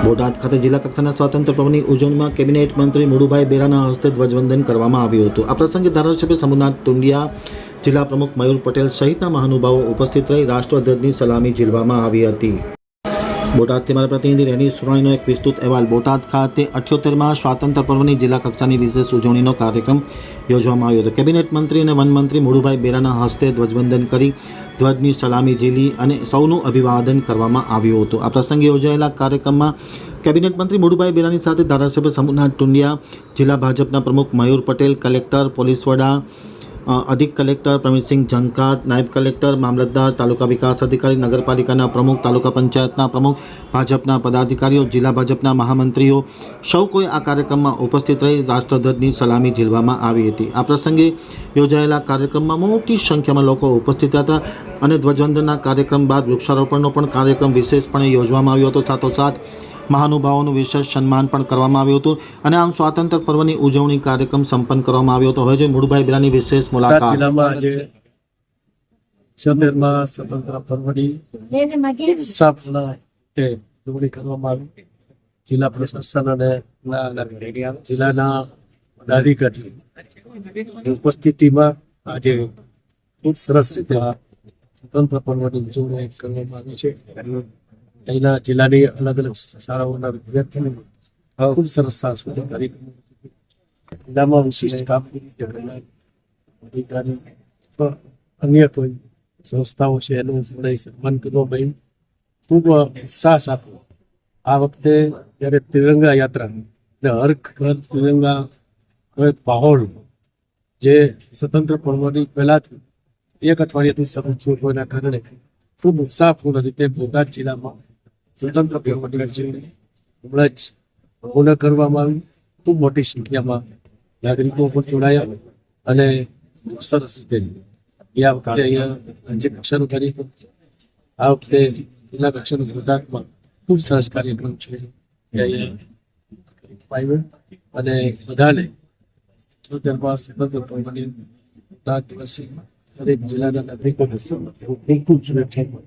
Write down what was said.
બોટાદ ખાતે જિલ્લા કક્ષાના સ્વાતંત્ર્ય પર્વની ઉજવણીમાં કેબિનેટ મંત્રી મુળુભાઈ બેરાના હસ્તે ધ્વજવંદન કરવામાં આવ્યું હતું. આ પ્રસંગે ધારાસભ્ય શંભુનાથ ટુંડિયા, જિલ્લા પ્રમુખ મયુર પટેલ સહિતના મહાનુભાવો ઉપસ્થિત રહી રાષ્ટ્રધ્વજની સલામી ઝીલવામાં આવી હતી. બોટાદથી મારા પ્રતિનિધિ રેની સુરાણીનો એક વિસ્તૃત અહેવાલ. બોટાદ ખાતે 78માં સ્વાતંત્ર્ય પર્વની જિલ્લા કક્ષાની વિશેષ ઉજવણીનો કાર્યક્રમ યોજવામાં આવ્યો હતો. કેબિનેટ મંત્રી અને વનમંત્રી મુળુભાઈ બેરાના હસ્તે ધ્વજવંદન કરી ધ્વજની સલામી ઝીલી અને સૌનું અભિવાદન કરવામાં આવ્યું હતું. આ પ્રસંગે યોજાયેલા કાર્યક્રમમાં કેબિનેટ મંત્રી મુળુભાઈ બેરાની સાથે ધારાસભ્ય શંભુનાથ ટુંડિયા, જિલ્લા ભાજપના પ્રમુખ મયુર પટેલ, કલેક્ટર, પોલીસ વડા, અધિક કલેક્ટર પ્રવીણસિંહ ઝંકાત, નાયબ કલેક્ટર, મામલતદાર, તાલુકા વિકાસ અધિકારી, નગરપાલિકાના પ્રમુખ, તાલુકા પંચાયતના પ્રમુખ, ભાજપના પદાધિકારીઓ, જિલ્લા ભાજપના મહામંત્રીઓ સૌ કોઈ આ કાર્યક્રમમાં ઉપસ્થિત રહી રાષ્ટ્રધ્વજની સલામી ઝીલવામાં આવી હતી. આ પ્રસંગે યોજાયેલા કાર્યક્રમમાં મોટી સંખ્યામાં લોકો ઉપસ્થિત હતા અને ધ્વજવંદનના કાર્યક્રમ બાદ વૃક્ષારોપણનો પણ કાર્યક્રમ વિશેષપણે યોજવામાં આવ્યો હતો. સાથોસાથ મહાનુભાવોનું વિશેષ સન્માન પણ કરવામાં આવ્યું હતું અને આમ સ્વાતંત્ર્ય પર્વની ઉજવણી કાર્યક્રમ સંપન્ન કરવામાં આવ્યો હતો. હવે જો મુળુભાઈ બેરાની વિશેષ મુલાકાત. જિલ્લામાં આજે 76માં સ્વતંત્ર પર્વની ઉત્સાહપૂર્ણ ઉજવણી કરવામાં આવી. જિલ્લા પ્રશાસન અને જિલ્લાના પદાધિકારીઓ ઉપસ્થિતિમાં આજે ખૂબ સરસ રીતે સ્વતંત્ર પર્વની ઉજવણી કરવામાં આવી છે. અહીંના જિલ્લાની અલગ અલગ શાળાઓના વિદ્યાર્થીઓ ખૂબ સરસ સાંસ્કૃતિક કાર્યક્રમ, જિલ્લામાં વિશિષ્ટ કામગીરી અધિકારી અન્ય કોઈ સંસ્થાઓ છે એનું સન્માન કરવામાં ખૂબ ઉત્સાહ સાથે આ વખતે જ્યારે તિરંગા યાત્રા અને હર ઘર તિરંગા એક માહોલ જે સ્વતંત્ર પર્વની પહેલાથી એક અઠવાડિયાથી શરૂ થયું હોવાના કારણે ખૂબ ઉત્સાહપૂર્ણ રીતે બોટાદ જિલ્લામાં સ્વતંત્ર પર્વની ઉજવણી હમણાં જ પૂર્ણ કરવામાં આવી. ખૂબ મોટી સંખ્યામાં નાગરિકો પણ જોડાયા અને સરસ રીતે આ વખતે અહીંયા રાજ્ય કક્ષાનો કાર્યક્રમ, આ વખતે જિલ્લા કક્ષાનો બોટાદમાં ખૂબ સરસ કાર્યક્રમ છે. અહીંયા અને બધાને સ્વતંત્ર પર્વની બોટાદ દિવસે દરેક જિલ્લાના નાગરિકો ખૂબ ખૂબ શુભેચ્છાઓ.